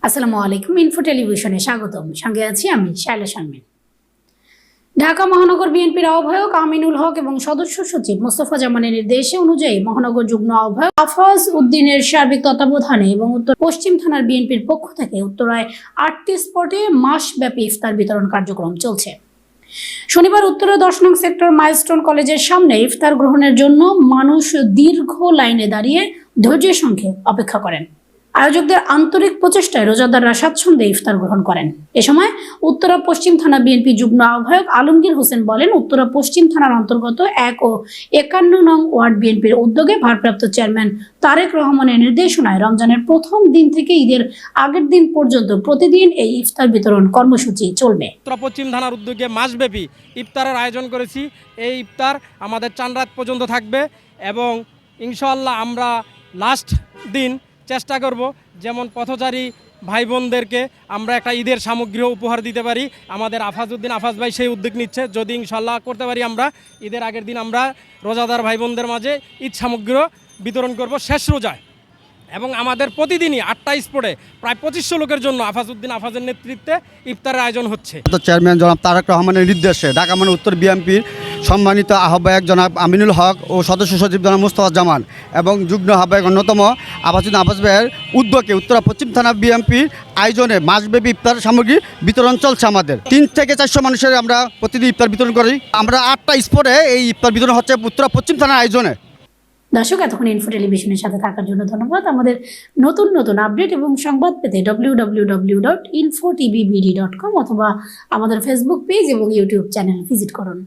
আসসালামু আলাইকুম। ইনফো টেলিভিশনে স্বাগতম। সঙ্গে আছি আমি শায়লা শারমিন। ঢাকা মহানগর বিএনপির আহ্বায়ক আমিনুল হক এবং সদস্য সচিব মোস্তফা জামানের নির্দেশে অনুযায়ী মহানগর যুগ্ম আহ্বায়ক আফাজ উদ্দিনের সার্বিক তত্ত্বাবধানে এবং উত্তর পশ্চিম থানার বিএনপির পক্ষ থেকে উত্তরায় 8টি স্পটে মাসব্যাপী ইফতার বিতরণ কার্যক্রম চলছে। শনিবার উত্তরা 10 নং সেক্টর মাইলস্টোন কলেজের সামনে ইফতার গ্রহণের জন্য মানুষ দীর্ঘ লাইনে দাঁড়িয়ে ধৈর্যের সঙ্গে অপেক্ষা করেন। আয়োজকদের আন্তরিক প্রচেষ্টায় রোজাদাররা স্বাচ্ছন্দ্যে ইফতার গ্রহণ করেন। এ সময় উত্তরা পশ্চিম থানা বিএনপি যুগ্ম আহ্বায়ক আলমগীর হোসেন বলেন, উত্তরা পশ্চিম থানার অন্তর্গত 1 ও 51 নং ওয়ার্ড বিএনপির উদ্যোগে ভারপ্রাপ্ত চেয়ারম্যান তারেক রহমানের নির্দেশনায় রমজানের প্রথম দিন থেকে ঈদের আগের দিন পর্যন্ত প্রতিদিন এই ইফতার বিতরণ কর্মসূচি চলবে। উত্তরা পশ্চিম থানার উদ্যোগে মাসব্যাপী ইফতারের আয়োজন করেছি। এই ইফতার আমাদের চান রাত পর্যন্ত থাকবে এবং ইনশাআল্লাহ আমরা লাস্ট দিন চেষ্টা করব যেমন পথচারী ভাই বোনদেরকে আমরা একটা ঈদের সামগ্রী উপহার দিতে পারি। আমাদের আফাজ ভাই সেই উদ্যোগ নিচ্ছে, যদি ইনশাআল্লাহ করতে পারি আমরা ঈদের আগের দিন আমরা রোজাদার ভাই বোনদের মাঝে ঈদ সামগ্রী বিতরণ করব শেষ রোজায়। এবং আমাদের প্রতিদিনই 8টা স্পটে প্রায় 2500 লোকের জন্য আফাজের নেতৃত্বে ইফতারের আয়োজন হচ্ছে। চেয়ারম্যান জনাব তারেক রহমানের নির্দেশে ঢাকা মহানগর উত্তর বিএনপির সম্মানিত আহ্বায়ক জনাব আমিনুল হক ও সদস্য সচিব জনাব মোস্তফা জামান এবং যুগ্ম আহ্বায়ক অন্যতম আফাজ ভাইয়ের উদ্যোগে উত্তরা পশ্চিম থানা বিএনপির আয়োজনে মাসব্যাপী ইফতার সামগ্রী বিতরণ চলছে। আমাদের 3 থেকে 400 মানুষের আমরা প্রতিদিন ইফতার বিতরণ করি। আমরা 8টা স্পটে এই ইফতার বিতরণ হচ্ছে উত্তরা পশ্চিম থানার আয়োজনে। দর্শক, এতক্ষণ ইনফো টেলিভিশনের সাথে থাকার জন্য ধন্যবাদ। আমাদের নতুন নতুন আপডেট এবং সংবাদ পেতে www.infotvbd.com অথবা আমাদের ফেসবুক পেজ এবং ইউটিউব চ্যানেল ভিজিট করুন।